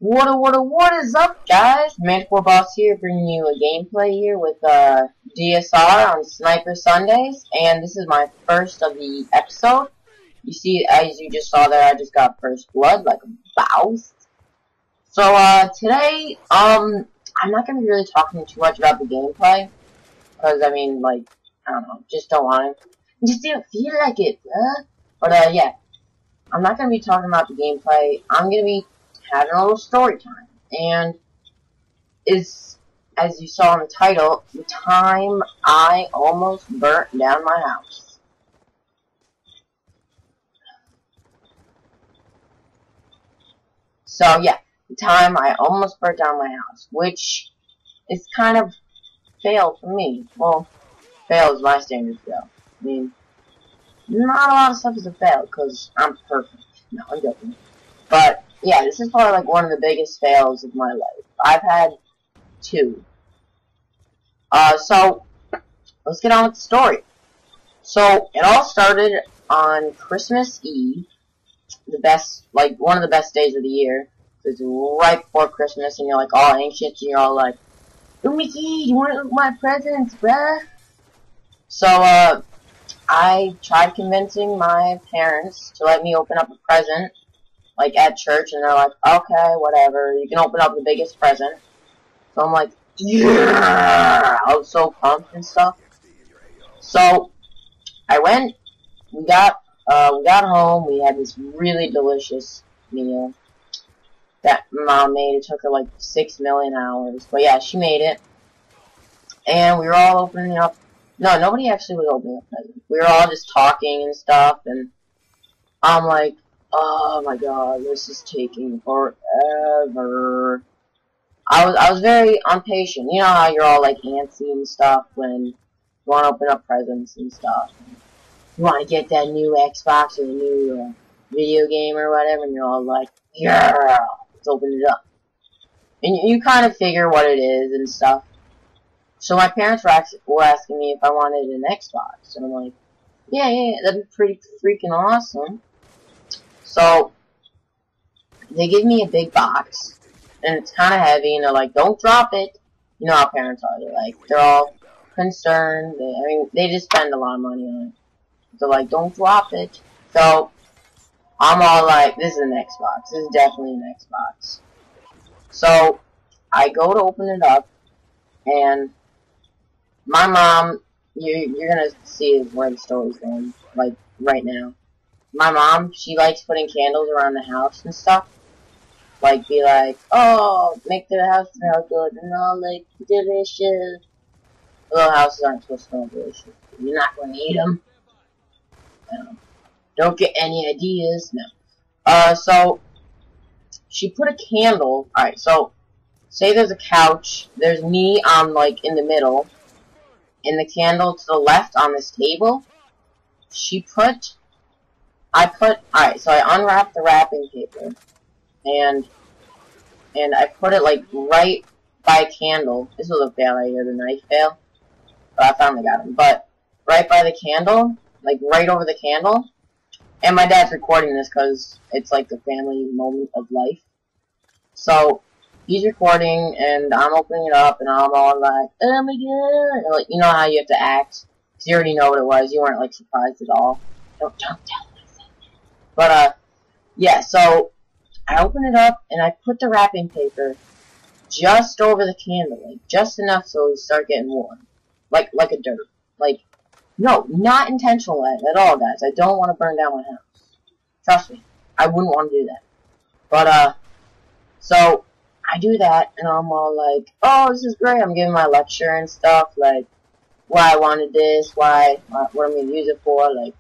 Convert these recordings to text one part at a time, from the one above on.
What is up, guys? Manticore Boss here, bringing you a gameplay here with DSR on Sniper Sundays, and this is my first of the episode. You see, as you just saw there, I just got first blood, like a bouse. So, today, I'm not gonna be really talking too much about the gameplay, because, I mean, like, I don't know, just don't want to. Just don't feel like it, bruh. But, yeah, I'm not gonna be talking about the gameplay. I'm gonna be having a little story time, and is, as you saw in the title, the time I almost burnt down my house. So yeah, the time I almost burnt down my house, which is kind of fail for me. Well, fail is my standard fail. I mean, not a lot of stuff is a fail, because I'm perfect. No, I'm joking. But yeah, this is probably like one of the biggest fails of my life. I've had two. So let's get on with the story. So it all started on Christmas Eve, the best, like one of the best days of the year. It's right before Christmas, and you're like all anxious, and you're all like, "Oh, Mickey, you want to open my presents, bruh?" So I tried convincing my parents to let me open up a present, like at church, and they're like, "Okay, whatever, you can open up the biggest present." So I'm like, yeah, I was so pumped and stuff. So I went, we got home, we had this really delicious meal that Mom made. It took her like 6 million hours, but yeah, she made it. And we were all opening up. No, nobody actually was opening up presents. We were all just talking and stuff, and I'm like, oh my god, this is taking forever. I was very impatient. You know how you're all like antsy and stuff when you want to open up presents and stuff. You want to get that new Xbox or the new video game or whatever, and you're all like, yeah, let's open it up. And you kind of figure what it is and stuff. So my parents were asking me if I wanted an Xbox, and I'm like, yeah, that'd be pretty freaking awesome. So they give me a big box. And it's kind of heavy, and they're like, don't drop it. You know how parents are. They're all concerned. They just spend a lot of money on it. They're like, don't drop it. So, I'm all like, this is an Xbox. This is definitely an Xbox. So, I go to open it up, and my mom, you're gonna see where the story's going, like, right now. My mom, she likes putting candles around the house and stuff. Like, be like, oh, make the house smell good and all, like, delicious. Little houses aren't supposed to smell delicious. You're not going to eat them. Don't get any ideas. No. So, she put a candle. Alright, so, say there's a couch. There's me on, like, in the middle. And the candle to the left on this table. Alright, so I unwrapped the wrapping paper. And I put it, like, right by a candle. This was a fail right here, the knife fail. But I finally got him. But, right by the candle, like, right over the candle. And my dad's recording this because it's, like, the family moment of life. So, he's recording, and I'm opening it up, and I'm all like, oh my god. And, like, you know how you have to act? Because you already know what it was. You weren't, like, surprised at all. Don't tell me. But, yeah, so I open it up, and I put the wrapping paper just over the candle, like, just enough so it would start getting warm. Like a dirt. Like, no, not intentional at all, guys. I don't want to burn down my house. Trust me. I wouldn't want to do that. But, so, I do that, and I'm all like, oh, this is great. I'm giving my lecture and stuff, like, why I wanted this, what I'm going to use it for, like,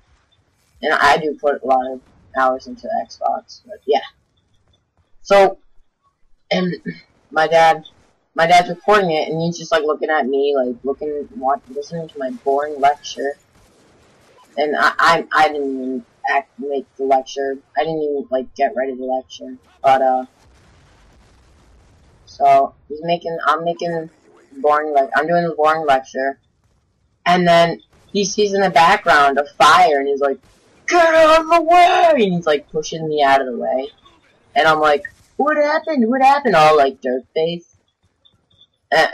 and I do put a lot of hours into Xbox, but yeah. So, and my dad's recording it, and he's just, like, looking at me, like, listening to my boring lecture, and I didn't even make the lecture, I didn't even, like, get ready to lecture, but, so, I'm doing the boring lecture, and then he sees in the background a fire, and he's like, get out of the way, and he's, like, pushing me out of the way, and I'm like, what happened? What happened? All like dirt face.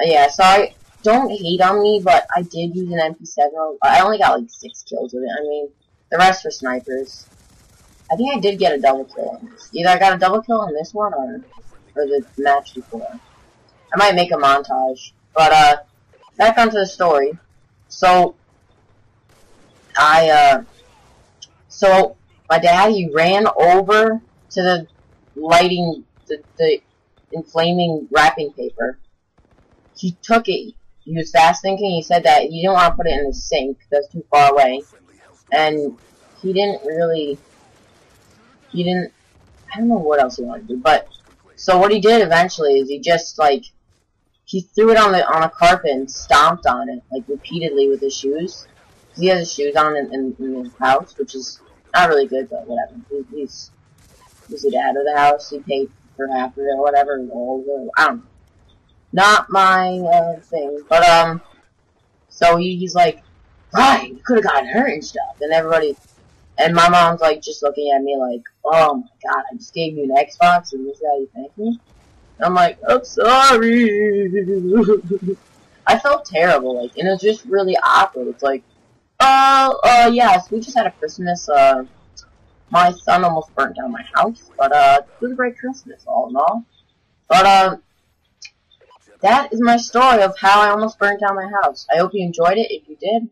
Yeah, sorry. Don't hate on me, but I did use an MP7. I only got like 6 kills with it. I mean, the rest were snipers. I think I did get a double kill on this. Either I got a double kill on this one or the match before. I might make a montage. But, back onto the story. So, so my dad, he ran over to the lighting, the inflaming wrapping paper. He took it. He was fast thinking. He said that he didn't want to put it in the sink. That's too far away. And he didn't really... I don't know what else he wanted to do, but... So what he did eventually is he just, like... He threw it on a carpet and stomped on it, like, repeatedly with his shoes. He has his shoes on in his house, which is not really good, but whatever. He's the dad of the house. He paid for half of it or whatever. I don't know. Not my thing, but so he's like, Ryan, you could have gotten hurt and stuff, and everybody, and my mom's like just looking at me like, oh my god, I just gave you an Xbox and this is how you thank me? And I'm like, I'm sorry. I felt terrible, like, and it was just really awkward. It's like, yes, we just had a Christmas. My son almost burnt down my house, but it was a great Christmas all in all. But that is my story of how I almost burnt down my house. I hope you enjoyed it. If you did,